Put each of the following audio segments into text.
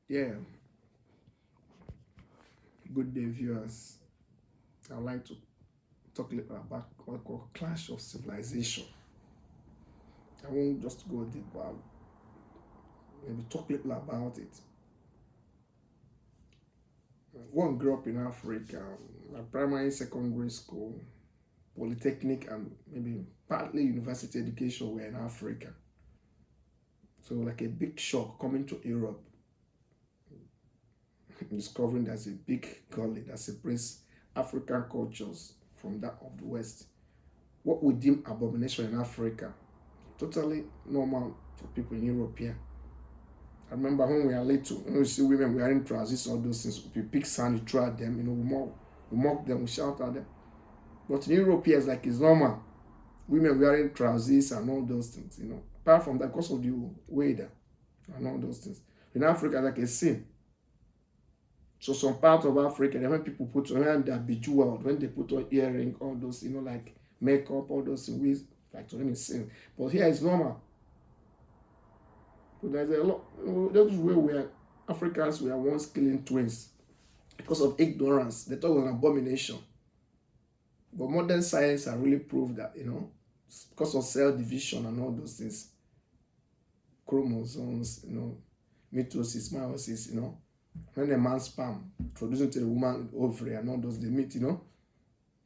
Yeah, good day, viewers. I'd like to talk a little about what we call clash of civilization. I won't just go deep, but maybe talk a little about it. One grew up in Africa, my primary, secondary school, polytechnic, and maybe partly university education were in Africa. So, like a big shock coming to Europe, discovering there's a big gully that separates African cultures from that of the West. What we deem abomination in Africa, totally normal for people in Europe here. I remember when we are little, when we see women wearing trousers, all those things, we pick sand, we throw at them, we mock them, we shout at them. But in Europe here, it's normal. Women wearing trousers and all those things. Apart from that, because of the weather and all those things. In Africa, like a sin. So some part of Africa, when people put on hand, they're bejeweled, when they put on earring, all those, like makeup, all those things, like to them is sin. But here it's normal. So there's a lot. That's where we are. Africans were once killing twins because of ignorance. They thought it was an abomination. But modern science has really proved that, because of cell division and all those things, chromosomes, mitosis, meiosis, when a man's sperm producing to the woman ovary and all those, they meet,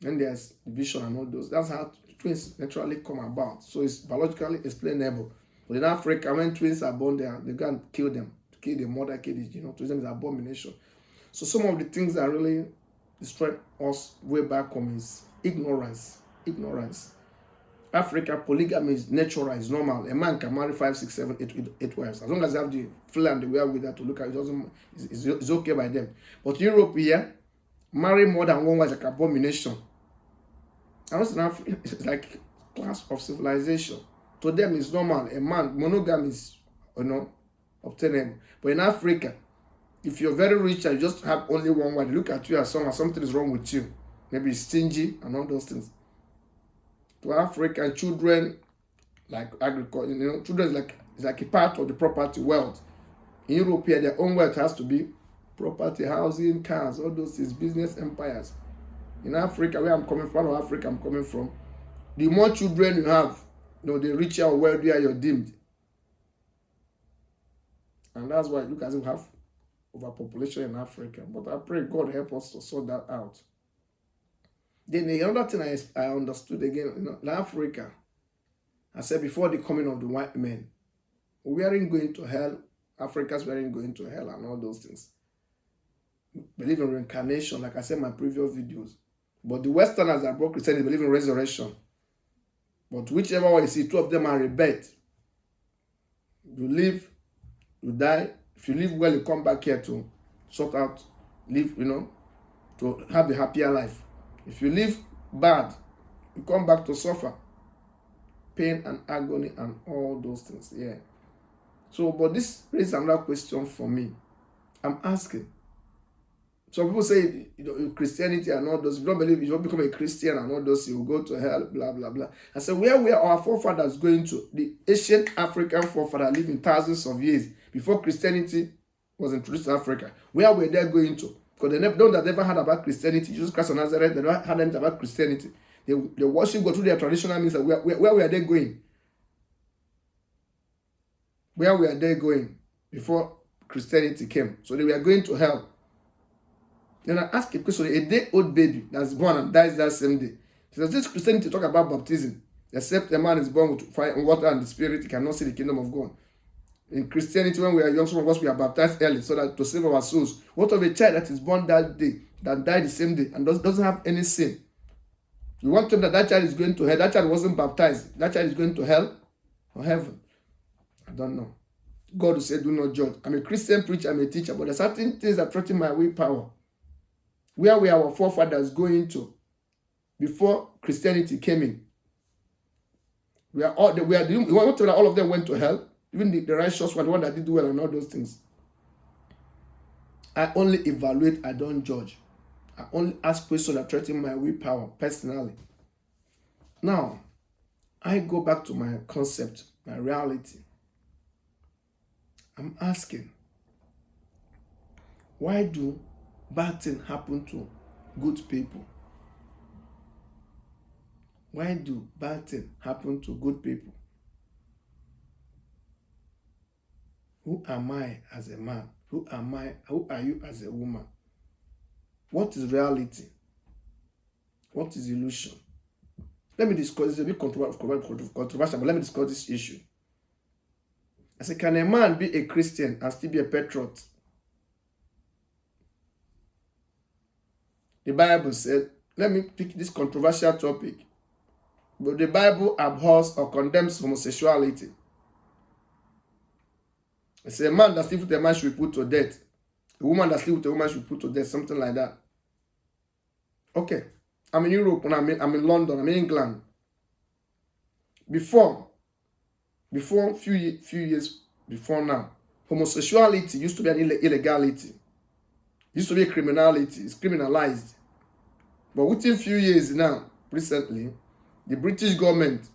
when there's division and all those, that's how twins naturally come about. So it's biologically explainable. But in Africa, when twins are born, they go and kill them, to kill the mother, kill the, to them is abomination. So some of the things that really destroyed us way back home is ignorance. Africa, polygamy is natural, is normal. A man can marry 5, 6, 7, 8 wives. As long as they have the flair and the wherewithal to look at it, it's okay by them. But Europe here, marry more than one wife is like abomination. And also in Africa, it's like class of civilization. To them, it's normal. A man, monogamy is, obtainable. But in Africa, if you're very rich and you just have only one wife, they look at you as something is wrong with you. Maybe stingy and all those things. To African children, like agriculture, children is like a part of the property wealth. In Europe, here, their own wealth has to be property, housing, cars, all those things, business empires. In Africa, where I'm coming from, part of Africa I'm coming from, the more children you have, the richer or wealthier you're deemed. And that's why look as if we have overpopulation in Africa. But I pray God help us to sort that out. Then the other thing I understood again, in Africa, I said before the coming of the white men, we aren't going to hell. Africans weren't going to hell and all those things. Believe in reincarnation, like I said in my previous videos. But the Westerners that brought Christianity believe in resurrection. But whichever one you see, two of them are rebirth. You live, you die. If you live well, you come back here to sort out, live, to have a happier life. If you live bad, you come back to suffer. Pain and agony and all those things. Yeah. So, but this raises another question for me. I'm asking. Some people say, Christianity and all those, if you don't believe, if you don't become a Christian and all those, you will go to hell, blah, blah, blah. I said, where were our forefathers going to? The ancient African forefathers living thousands of years before Christianity was introduced to Africa. Where were they going to? Because they never heard about Christianity. Jesus Christ of Nazareth, they never heard anything about Christianity. They worship God through their traditional means. Where were they going? Where were they going before Christianity came? So they were going to hell. Then I ask a question, a day-old baby that's born and dies that same day. Does this Christianity talk about baptism? Except a man is born with fire and water and the spirit, he cannot see the kingdom of God. In Christianity, when we are young, some of us, we are baptized early so that to save our souls. What of a child that is born that day, that died the same day, and doesn't have any sin? You want to tell that child is going to hell? That child wasn't baptized. That child is going to hell or heaven? I don't know. God will say, do not judge. I'm a Christian preacher, I'm a teacher, but there are certain things that threaten my willpower. Where were our forefathers going to before Christianity came in? All of them went to hell. Even the righteous one, the one that did well and all those things. I only evaluate, I don't judge. I only ask questions that threaten my willpower personally. Now, I go back to my concept, my reality. I'm asking, Why do bad things happen to good people? Why do bad things happen to good people? Who am I as a man? Who am I? Who are you as a woman? What is reality? What is illusion? Let me discuss. It's a bit controversial, but let me discuss this issue. I say, can a man be a Christian and still be a patriot? The Bible said, let me pick this controversial topic. But the Bible abhors or condemns homosexuality. It says a man that sleeps with a man should be put to death. A woman that sleeps with a woman should be put to death, something like that. Okay. I'm in Europe, and I'm in London, I'm in England. Before few years before now, homosexuality used to be an illegality. It used to be a criminality. It's criminalized. But within few years now, recently, the British government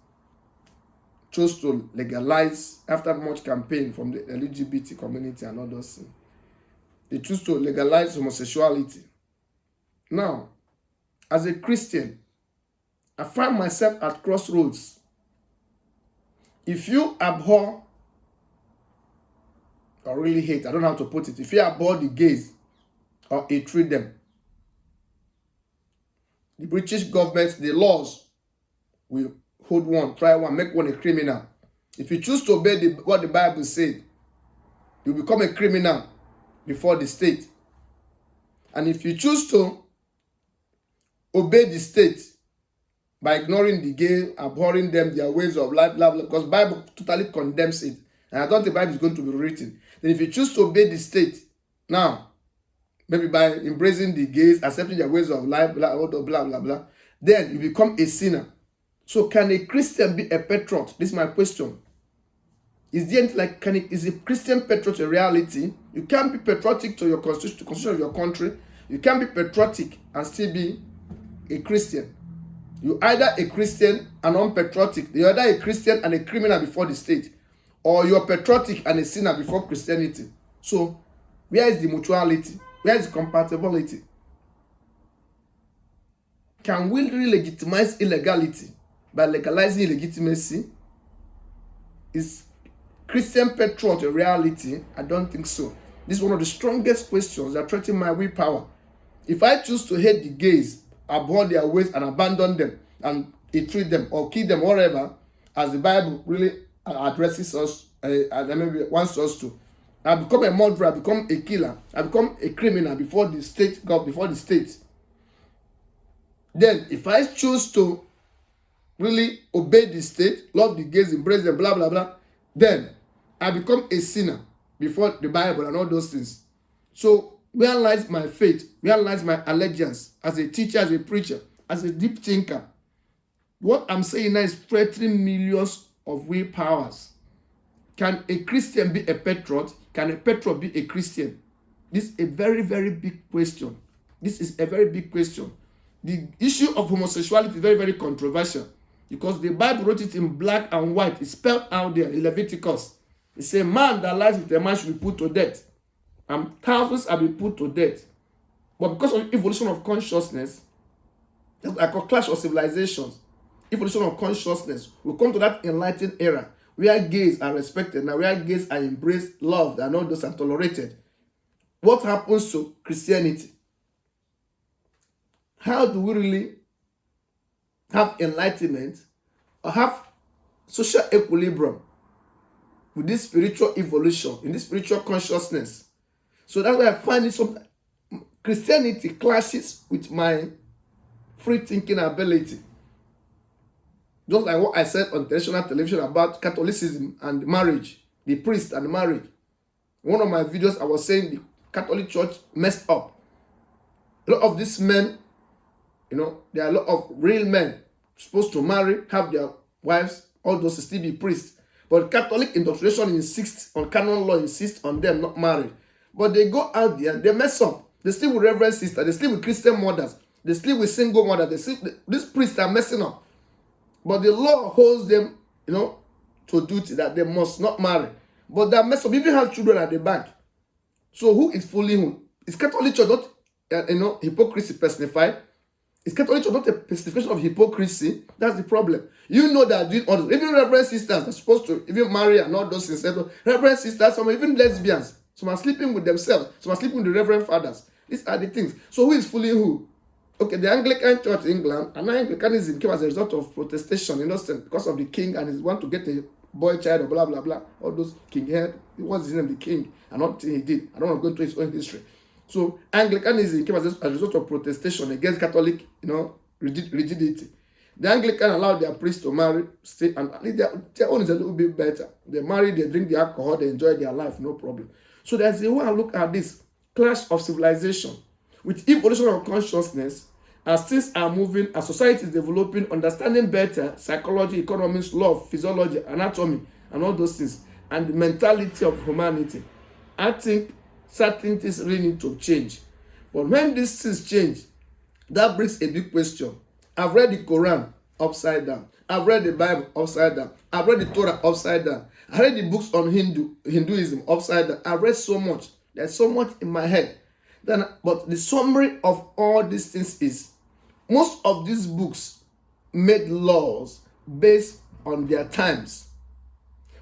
chose to legalize, after much campaign from the LGBT community and all those things. They choose to legalize homosexuality. Now, as a Christian, I find myself at crossroads. If you abhor or really hate, I don't know how to put it, if you abhor the gays or hatred them, the British government, the laws will hold one, try one, make one a criminal. If you choose to obey what the Bible said, you become a criminal before the state. And if you choose to obey the state by ignoring the gay, abhorring them, their ways of life, blah, blah, because the Bible totally condemns it. And I don't think the Bible is going to be written. Then if you choose to obey the state, now, maybe by embracing the gays, accepting their ways of life, blah, blah, blah, blah, blah, then you become a sinner. So can a Christian be a patriot? This is my question. Is there like, is a Christian patriot a reality? You can't be patriotic to your constitution, to the constitution of your country. You can't be patriotic and still be a Christian. You either a Christian and unpatriotic. You're either a Christian and a criminal before the state, or you're patriotic and a sinner before Christianity. So where is the mutuality? Where is the compatibility? Can we really legitimize illegality by legalizing illegitimacy? Is Christian patriot a reality? I don't think so. This is one of the strongest questions that threaten my willpower. If I choose to hate the gays, abhor their ways and abandon them and treat them or kill them, whatever, as the Bible really addresses us and maybe wants us to, I become a murderer, I become a killer, I become a criminal before the state, God, before the state. Then, if I choose to really obey the state, love the gays, embrace them, blah, blah, blah, then I become a sinner before the Bible and all those things. So, where lies my faith? Where lies my allegiance as a teacher, as a preacher, as a deep thinker? What I'm saying now is threatening millions of willpowers. Can a Christian be a patriot? Can a patriot be a Christian? This is a very, very big question. This is a very big question. The issue of homosexuality is very, very controversial because the Bible wrote it in black and white. It's spelled out there in Leviticus. It says, man that lies with a man should be put to death. And thousands have been put to death. But because of evolution of consciousness, like a clash of civilizations, evolution of consciousness, we come to that enlightened era where gays are respected, now where gays are embraced, loved, and all those are tolerated. What happens to Christianity? How do we really have enlightenment or have social equilibrium with this spiritual evolution, in this spiritual consciousness? So that's why I find it some Christianity clashes with my free thinking ability. Just like what I said on national television about Catholicism and marriage, the priest and marriage. In one of my videos, I was saying the Catholic Church messed up. A lot of these men, there are a lot of real men supposed to marry, have their wives, all those still be priests. But Catholic indoctrination insists on canon law, insists on them not married. But they go out there, they mess up. They sleep with reverend sisters, they sleep with Christian mothers, they sleep with single mothers, these priests are messing up. But the law holds them, to duty that they must not marry. But they mess up, even have children at the back. So who is fooling who? Is Catholic Church not, hypocrisy personified? Is Catholic Church not a personification of hypocrisy? That's the problem. You know that doing all this. Even Reverend sisters are supposed to even marry and all those things. Reverend sisters, some are even lesbians. Some are sleeping with themselves. Some are sleeping with the Reverend fathers. These are the things. So who is fooling who? Okay, the Anglican Church in England, and Anglicanism came as a result of protestation, because of the king, and he want to get a boy child or blah blah blah. All those king head. What's his name? The king, and not he did. I don't want to go into his own history. So Anglicanism came as a result of protestation against Catholic, rigidity. The Anglican allowed their priests to marry, stay, and their own is a little bit better. They marry, they drink the alcohol, they enjoy their life, no problem. So there's a way I look at this clash of civilization with evolution of consciousness. As things are moving, as society is developing, understanding better psychology, economics, love, physiology, anatomy, and all those things, and the mentality of humanity, I think certain things really need to change. But when these things change, that brings a big question. I've read the Quran upside down. I've read the Bible upside down. I've read the Torah upside down. I read the books on Hinduism upside down. I've read so much. There's so much in my head. But the summary of all these things is, most of these books made laws based on their times.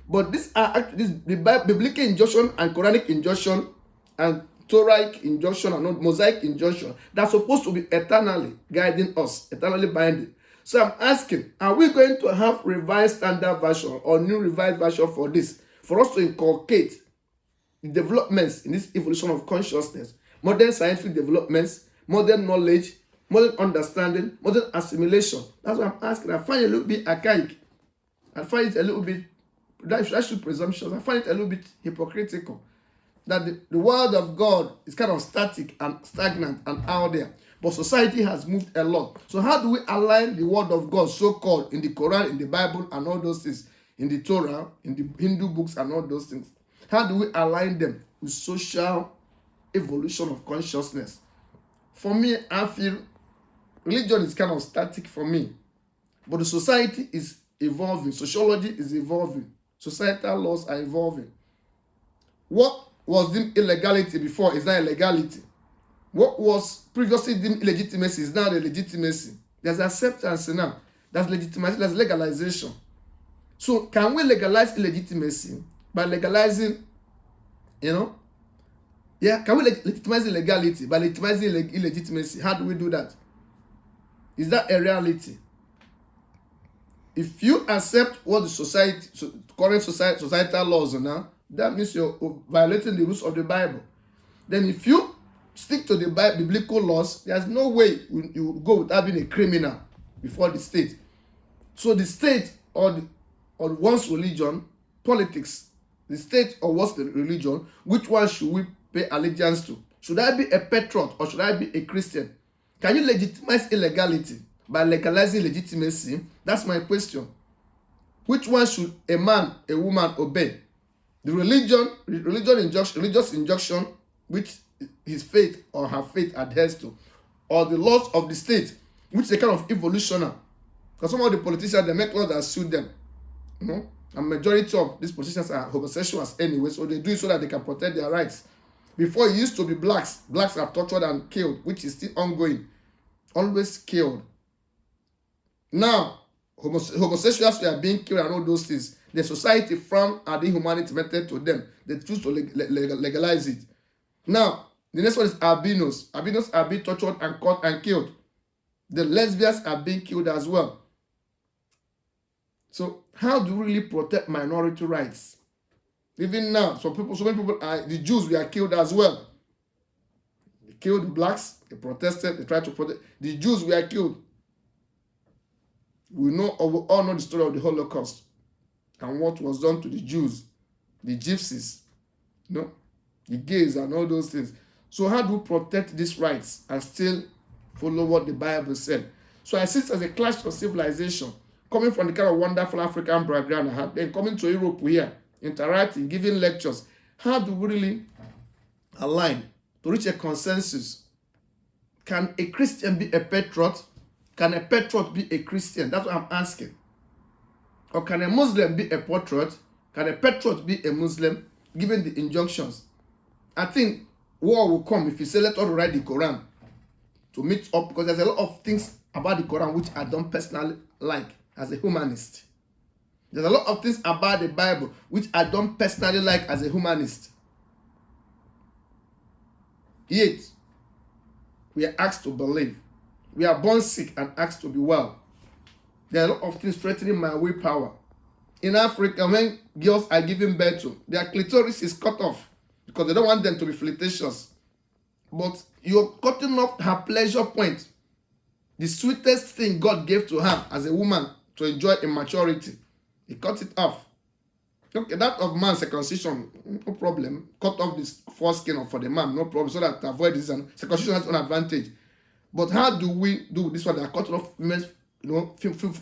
But these are actually the biblical injunction and Quranic injunction and Torah injunction and Mosaic injunction that's supposed to be eternally guiding us, eternally binding. So I'm asking, are we going to have revised standard version or new revised version for this, for us to inculcate the developments in this evolution of consciousness, modern scientific developments, modern knowledge, modern understanding, modern assimilation? That's what I'm asking. I find it a little bit archaic. I find it a little bit, that should presumptuous. I find it a little bit hypocritical that the word of God is kind of static and stagnant and out there. But society has moved a lot. So how do we align the word of God, so-called, in the Quran, in the Bible, and all those things, in the Torah, in the Hindu books, and all those things? How do we align them with social evolution of consciousness? For me, I feel religion is kind of static for me. But the society is evolving. Sociology is evolving. Societal laws are evolving. What was deemed illegality before is now illegality. What was previously deemed illegitimacy is now the legitimacy. There's acceptance now. There's legitimacy, there's legalization. So can we legalize illegitimacy by legalizing, can we legitimize illegality by legitimizing illegitimacy? How do we do that? Is that a reality? If you accept what the current societal laws are now, that means you're violating the rules of the Bible. Then if you stick to the biblical laws, there's no way you go without being a criminal before the state. So the state or one's religion, politics, the state or what's the religion, which one should we pay allegiance to? Should I be a patriot or should I be a Christian? Can you legitimize illegality by legalizing legitimacy? That's my question. Which one should a man, a woman obey? The religious injunction, which his faith or her faith adheres to, or the laws of the state, which is a kind of evolutionary. Because some of the politicians, they make laws that suit them. And majority of these politicians are homosexuals anyway, so they do it so that they can protect their rights. Before, it used to be blacks. Blacks are tortured and killed, which is still ongoing. Always killed. Now, homosexuals are being killed and all those things. The society frown at the humanity method to them. They choose to legalize it. Now, the next one is albinos. Albinos are being tortured and caught and killed. The lesbians are being killed as well. So, how do we really protect minority rights? Even now, so many people the Jews were killed as well. They killed the blacks, they protested, they tried to protect. The Jews were killed. We all know the story of the Holocaust and what was done to the Jews, the gypsies, the gays and all those things. So how do we protect these rights and still follow what the Bible said? So I see it as a clash of civilization, coming from the kind of wonderful African background I had, then coming to Europe here, interacting, giving lectures. How do we really align to reach a consensus? Can a Christian be a patriot? Can a patriot be a Christian? That's what I'm asking. Or can a Muslim be a patriot? Can a patriot be a Muslim, given the injunctions? I think war will come if you say let us write the Quran to meet up, because there's a lot of things about the Quran which I don't personally like as a humanist. There's a lot of things about the Bible which I don't personally like as a humanist. Yet, we are asked to believe. We are born sick and asked to be well. There are a lot of things threatening my willpower. In Africa, when girls are giving birth to, their clitoris is cut off because they don't want them to be flirtatious. But you're cutting off her pleasure point. The sweetest thing God gave to her as a woman to enjoy in maturity. He cut it off. Okay, that of man circumcision, no problem. Cut off this foreskin for the man, no problem, so that to avoid this. And circumcision has an advantage. But how do we do this one? They are cutting off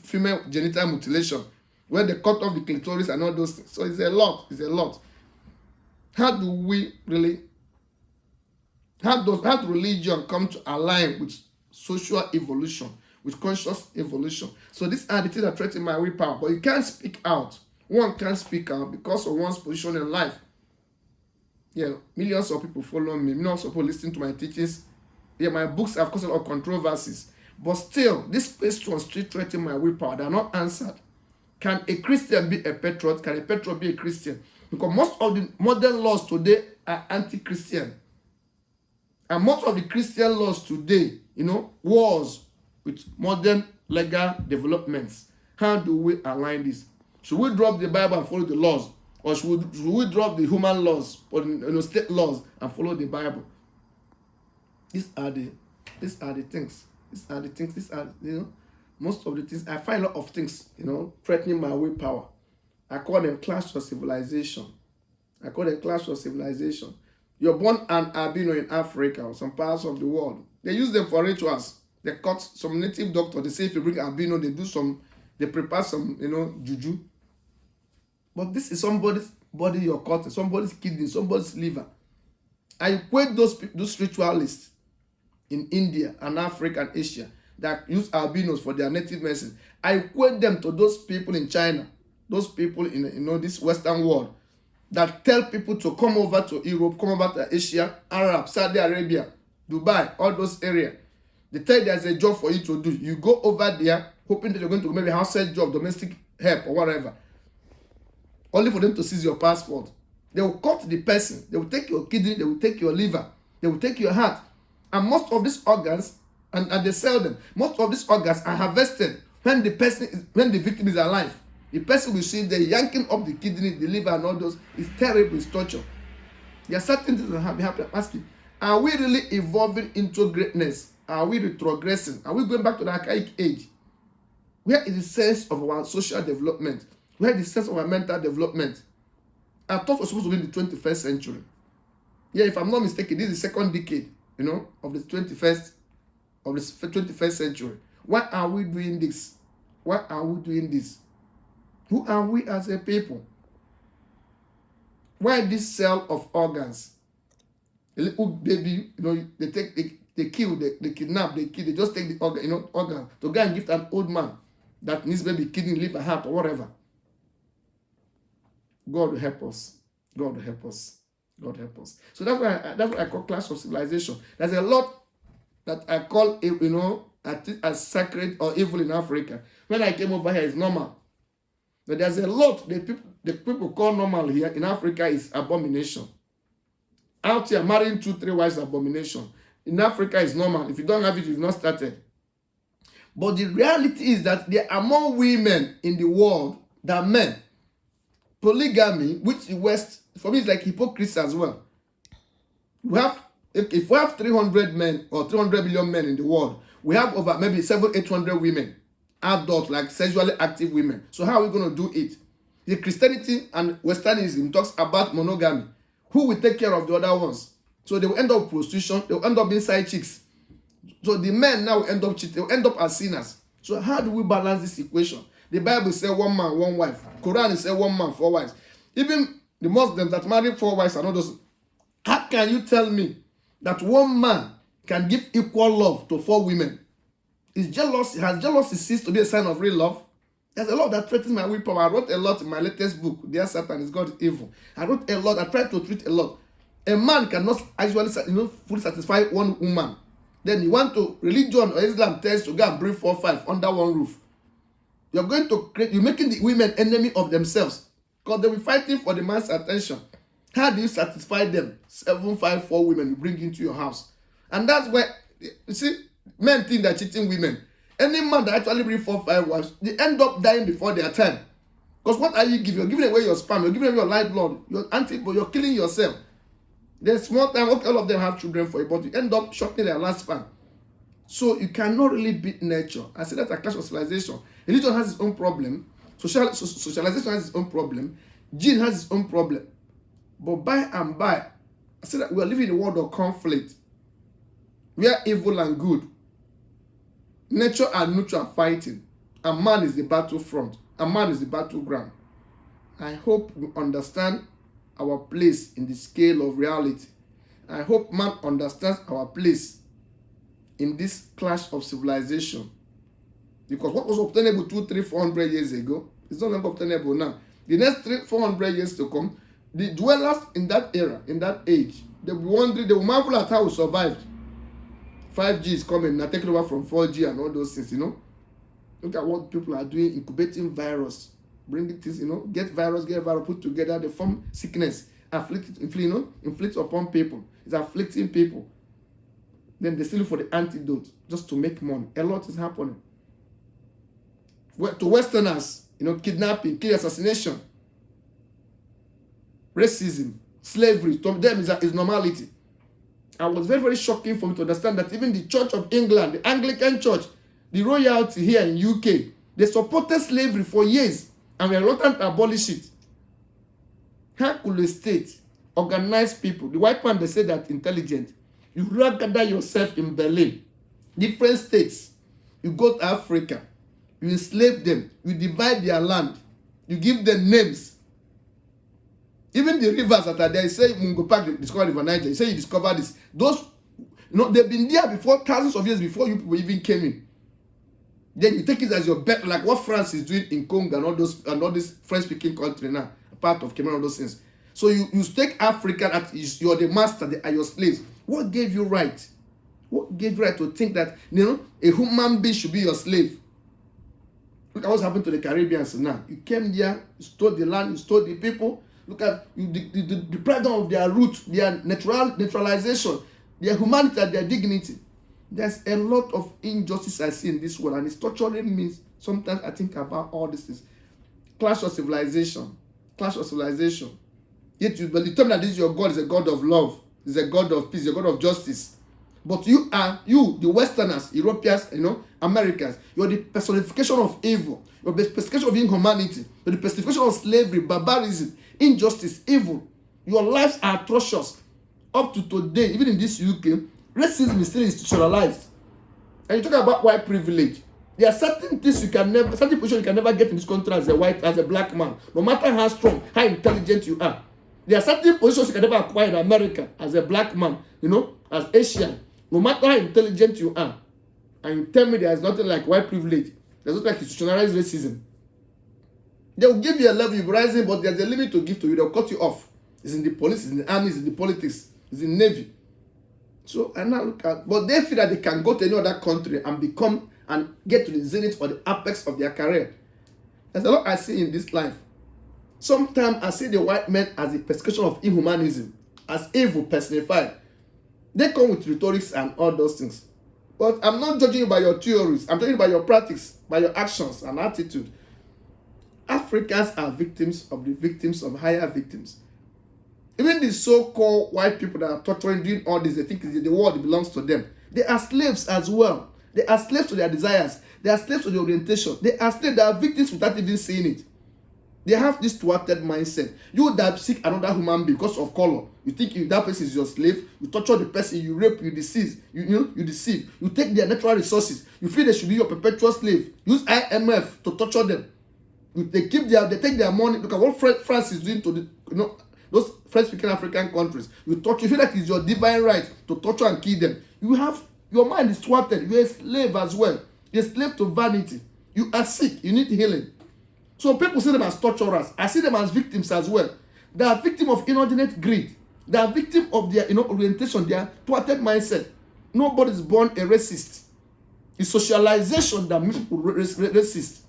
female genital mutilation, where they cut off the clitoris and all those things. So it's a lot. It's a lot. How do we really? How do religion come to align with social evolution, with conscious evolution? So these are the things that threaten my willpower. But you can't speak out. One can't speak out because of one's position in life. Yeah, millions of people follow me. Millions of people listen to my teachings. Yeah, my books have caused a lot of controversies. But still, this questions still threaten my willpower. They are not answered. Can a Christian be a patriot? Can a patriot be a Christian? Because most of the modern laws today are anti-Christian. And most of the Christian laws today, wars with modern legal developments. How do we align this? Should we drop the Bible and follow the laws? Or should we drop the human laws or state laws and follow the Bible? These are the things. These are the things. These are, most of the things. I find a lot of things, threatening my willpower. I call them clash of civilization. You're born an albino in Africa or some parts of the world. They use them for rituals. They cut some native doctor. They say if you bring albino, they prepare some, juju. But this is somebody's body you're cutting, somebody's kidney, somebody's liver. I equate those ritualists in India and Africa and Asia that use albinos for their native medicine. I equate them to those people in China, those people in this Western world that tell people to come over to Europe, come over to Asia, Arab, Saudi Arabia, Dubai, all those areas. They tell you there's a job for you to do. You go over there hoping that you're going to maybe house-help job, domestic help or whatever. Only for them to seize your passport. They will cut the person. They will take your kidney. They will take your liver. They will take your heart. And most of these organs, and they sell them, most of these organs are harvested when the victim is alive. The person will see they're yanking up the kidney, the liver, and all those. It's terrible. It's torture. There are certain things that have happened. I'm asking, are we really evolving into greatness? Are we retrogressing? Are we going back to the archaic age? Where is the sense of our social development? Where is the sense of our mental development? I thought it was supposed to be in the 21st century. Yeah, if I'm not mistaken, this is the second decade, of the 21st century. Why are we doing this? Why are we doing this? Who are we as a people? Why this sale of organs? A little baby, they kill, they kidnap, they kill, they just take the organ to go and give to an old man that needs maybe kidney, liver, heart, or whatever. God will help us. God will help us. God help us. So that's what I call clash of civilization. There's a lot that I call, as sacred or evil in Africa. When I came over here, it's normal. But there's a lot the people call normal here in Africa is abomination. Out here, marrying 2-3 wives is abomination. In Africa, it's normal. If you don't have it, you've not started. But the reality is that there are more women in the world than men. Polygamy, which the West, for me, is like hypocrisy as well. If we have 300 men or 300 million men in the world, we have over maybe 700-800 women, adults, like sexually active women. So how are we going to do it? The Christianity and Westernism talks about monogamy. Who will take care of the other ones? So they will end up prostitution, they will end up being side chicks. So the men now will end up cheating, they will end up as sinners. So how do we balance this equation? The Bible says 1 man, 1 wife. Quran says 1 man, 4 wives. Even the Muslims that marry 4 wives and others. How can you tell me that 1 man can give equal love to 4 women? Has jealousy ceased to be a sign of real love? There's a lot that threatens my willpower. I wrote a lot in my latest book, Dear Satan is God is Evil. I wrote a lot. I tried to treat a lot. A man cannot actually, fully satisfy one woman. Then you want to, religion or Islam tells to go and bring 4 5 under one roof. You're going to create, you're making the women enemy of themselves, because they'll be fighting for the man's attention. How do you satisfy them? 7 5 4 women you bring into your house. And that's where, you see, men think they're cheating women. Any man that actually bring 4 5 wives, they end up dying before their time. Because what are you giving? You're giving away your sperm, you're giving away your lifeblood, your antibody, you're killing yourself. There's small time, okay, all of them have children for you, but you end up shortening their lifespan. So you cannot really beat nature. I say that a clash of civilization. Religion has its own problem. Socialization has its own problem. Gene has its own problem. But by and by, I say that we are living in a world of conflict. We are evil and good. Nature and nature are fighting. And man is the battlefront. And man is the battleground. I hope we understand our place in the scale of reality. I hope man understands our place in this clash of civilization. Because what was obtainable 200, 300, 400 years ago is no longer obtainable now. The next 300, 400 years to come, the dwellers in that era, in that age, they will be wondering, they will marvel at how we survived. 5G is coming now, taking over from 4G and all those things, Look at what people are doing, incubating virus, bringing things, get virus, put together, they form sickness, inflict upon people. It's afflicting people. Then they still look for the antidote just to make money. A lot is happening. To Westerners, kidnapping, killing, assassination, racism, slavery, to them is normality. And it was very, very shocking for me to understand that even the Church of England, the Anglican Church, the royalty here in UK, they supported slavery for years and were reluctant to abolish it. How could a state organize people? The white man, they say that intelligent. You gather yourself in Berlin, different states. You go to Africa, you enslave them, you divide their land, you give them names. Even the rivers that are there, you say Mungo Park discovered River Niger, you say you discovered this. Those, they've been there before, thousands of years before you people even came in. Then you take it as your bet, like what France is doing in Congo and all these French-speaking country now, part of Cameroon, all those things. So you take Africa that you're the master, they are your slaves. What gave you right? What gave you right to think that a human being should be your slave? Look at what's happened to the Caribbeans now. You came there, you stole the land, you stole the people. Look at you deprived them of their roots, their naturalization, their humanity, their dignity. There's a lot of injustice I see in this world, and it's torturing me. Sometimes I think about all these things. Clash of civilization. Clash of civilization. Yet you tell me that this your God is a God of love, is a God of peace, a God of justice. But you, the Westerners, Europeans, Americans, you're the personification of evil. You're the personification of inhumanity. You're the personification of slavery, barbarism, injustice, evil. Your lives are atrocious. Up to today, even in this UK, racism is still institutionalized. And you talk about white privilege. There are certain things certain positions you can never get in this country as a black man, no matter how strong, how intelligent you are. There are certain positions you can never acquire in America as a black man, as Asian, no matter how intelligent you are. And you tell me there is nothing like white privilege. There's nothing like institutionalized racism. They will give you a level, you'll be rising, but there's a limit to give to you. They'll cut you off. It's in the police, it's in the army, it's in the politics, it's in the navy. So I now look at, but they feel that they can go to any other country and become and get to the zenith or the apex of their career. There's a lot I see in this life. Sometimes I see the white men as a persecution of inhumanism, as evil personified. They come with rhetorics and all those things. But I'm not judging you by your theories. I'm judging you by your practice, by your actions and attitude. Africans are victims of higher victims. Even the so-called white people that are torturing, doing all this, they think the world belongs to them. They are slaves as well. They are slaves to their desires. They are slaves to their orientation. They are slaves. They are victims without even seeing it. They have this thwarted mindset. You that seek another human being because of color, you think that person is your slave. You torture the person, you rape, you deceive. You deceive. You take their natural resources. You feel they should be your perpetual slave. Use IMF to torture them. They take their money. Look at what France is doing to those French-speaking African countries. You feel like it's your divine right to torture and kill them. Your mind is thwarted. You're a slave as well. You're a slave to vanity. You are sick. You need healing. So people see them as torturers. I see them as victims as well. They are victims of inordinate greed. They are victim of their orientation, their thwarted mindset. Nobody is born a racist. It's socialization that makes people racist.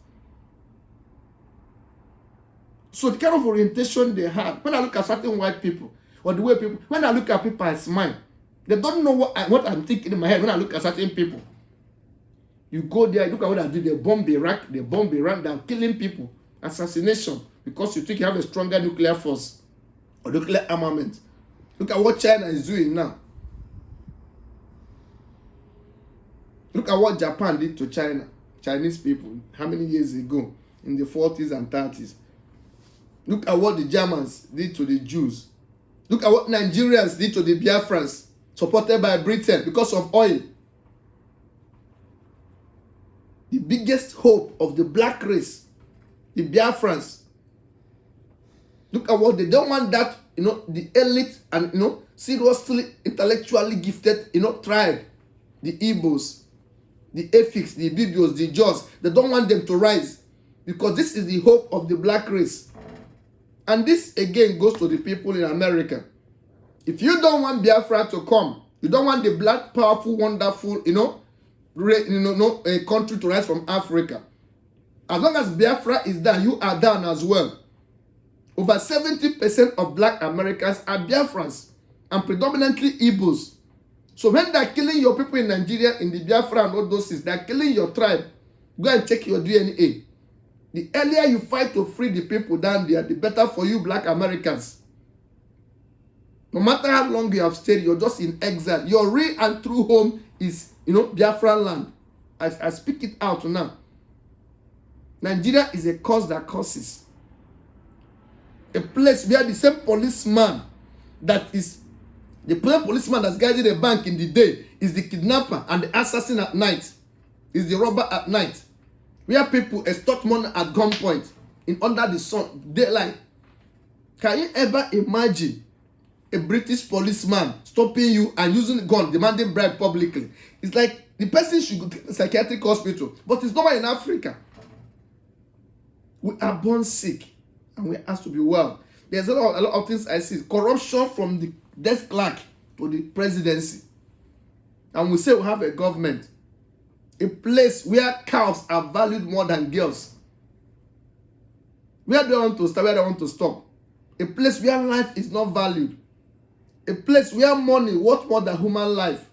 So the kind of orientation they have, when I look at certain white people, or the way people, when I look at people, I smile. They don't know what I'm thinking in my head when I look at certain people. You go there, look at what I do. They bomb Iraq, they're killing people. Assassination, because you think you have a stronger nuclear force or nuclear armament. Look at what China is doing now. Look at what Japan did to Chinese people, how many years ago, in the 40s and 30s. Look at what the Germans did to the Jews. Look at what Nigerians did to the Biafrans, supported by Britain because of oil. The biggest hope of the black race, the Biafrans. Look at what they don't want that, the elite and, seriously intellectually gifted, tribe, the Igbos, the Efiks, the Bibios, the Jaws. They don't want them to rise because this is the hope of the black race. And this again goes to the people in America. If you don't want Biafra to come, you don't want the black, powerful, wonderful, a country to rise from Africa. As long as Biafra is down, you are down as well. Over 70% of black Americans are Biafrans and predominantly Igbos. So when they're killing your people in Nigeria, in the Biafra and all those things, they're killing your tribe. Go and check your DNA. The earlier you fight to free the people down there, the better for you black Americans. No matter how long you have stayed, you're just in exile. Your real and true home is, Biafra land. I speak it out now. Nigeria is a cause that causes. A place where the same policeman that is, the policeman that's guiding a bank in the day is the kidnapper and the assassin at night, is the robber at night. Where people extort money at gunpoint in under the sun, daylight. Can you ever imagine a British policeman stopping you and using a gun, demanding bribe publicly? It's like the person should go to a psychiatric hospital, but it's not in Africa. We are born sick and we ask to be well. There's a lot of things I see. Corruption from the desk clerk to the presidency. And we say we have a government. A place where cows are valued more than girls. Where they want to start, where they want to stop. A place where life is not valued. A place where money worth more than human life.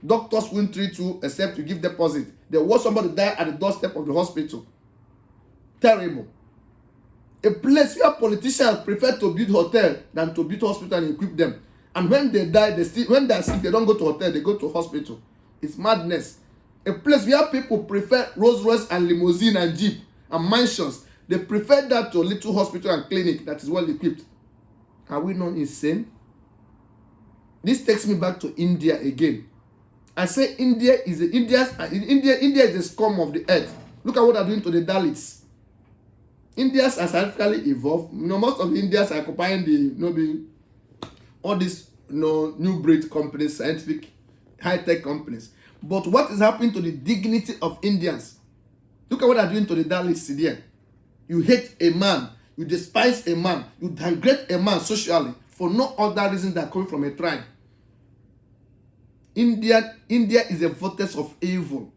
Doctors won't treat you except to give deposit. They watch somebody die at the doorstep of the hospital. Terrible. A place where politicians prefer to build hotel than to build hospital and equip them. And when they die, when they are sick, they don't go to hotel, they go to hospital. It's madness. A place where people prefer Rolls Royce and limousine and jeep and mansions. They prefer that to a little hospital and clinic that is well equipped. Are we not insane? This takes me back to India again. I say India is the scum of the earth. Look at what they're doing to the Dalits. India has scientifically evolved. Most of the Indians are occupying all these new breed companies, scientific, high-tech companies. But what is happening to the dignity of Indians? Look at what they're doing to the Dalits there. You hate a man, you despise a man, you downgrade a man socially for no other reason than coming from a tribe. India is a vortex of evil.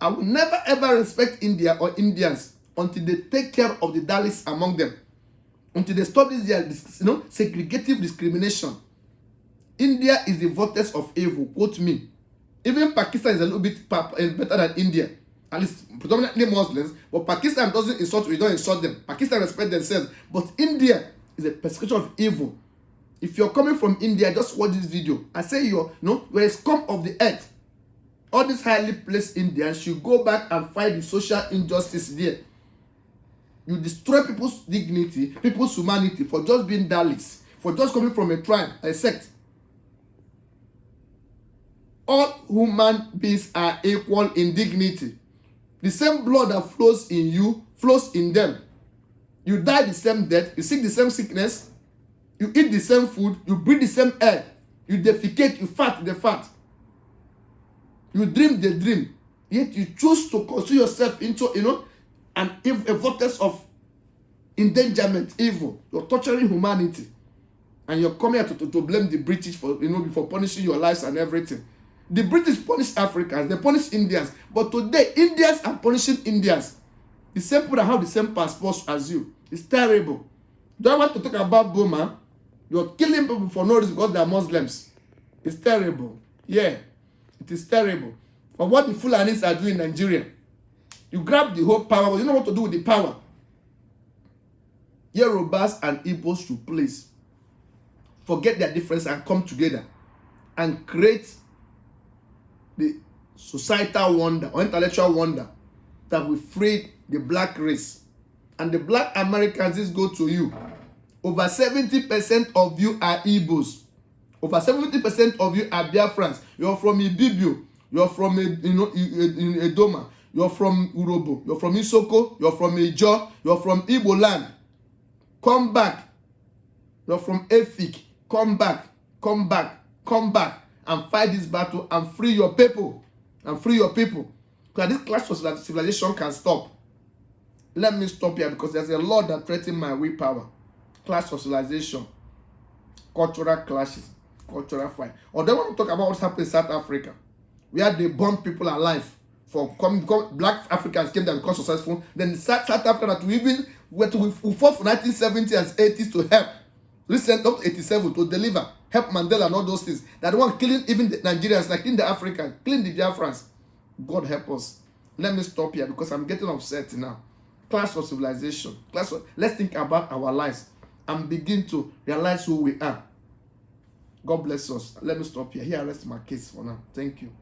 I will never ever respect India or Indians until they take care of the Dalits among them. Until they stop their segregative discrimination. India is the vortex of evil, quote me. Even Pakistan is a little bit better than India. At least predominantly Muslims. But Pakistan doesn't insult, we don't insult them. Pakistan respect themselves. But India is a persecution of evil. If you're coming from India, just watch this video. I say you're a scum of the earth. All these highly placed Indians should go back and fight the social injustice there. You destroy people's dignity, people's humanity for just being Dalits, for just coming from a tribe, a sect. All human beings are equal in dignity. The same blood that flows in you flows in them. You die the same death, you seek the same sickness, you eat the same food, you breathe the same air, you defecate, you fart the fat, you dream the dream. Yet you choose to consume yourself into a vortex of endangerment, evil. You're torturing humanity. And you're coming here to blame the British for, for punishing your lives and everything. The British punish Africans, they punish Indians. But today, Indians are punishing Indians. The same people that have the same passports as you. It's terrible. Do I want to talk about Burma? You're killing people for no reason because they are Muslims. It's terrible. Yeah, it is terrible. But what the Fulanis are doing in Nigeria, you grab the whole power, but you know what to do with the power. Yorubas and Igbos should please forget their difference and come together and create the societal wonder or intellectual wonder that will free the black race. And the black Americans, this go to you. Over 70% of you are Igbos. Over 70% of you are Biafrans. You're from Ibibio. You're from Edoma. You're from Urobo. You're from Isoko. You're from Ijo. You're from Igbo land. Come back. You're from Efik. Come back. Come back. Come back. And fight this battle and free your people. And free your people. Because this clash of civilization can stop. Let me stop here because there's a law that threatens my willpower. Clash of civilization. Cultural clashes. Cultural fight. Or they want to talk about what's happening in South Africa, where they burn people alive for coming. Black Africans came there and become successful. Then South Africa that we fought for 1970s and 80s to help. Recent up to 87 to deliver, help Mandela and all those things. That one killing even the Nigerians, like in the Africans, killing the Biafrans. God help us. Let me stop here because I'm getting upset now. Clash of civilization. Let's think about our lives and begin to realize who we are. God bless us. Let me stop here. Here I rest my case for now. Thank you.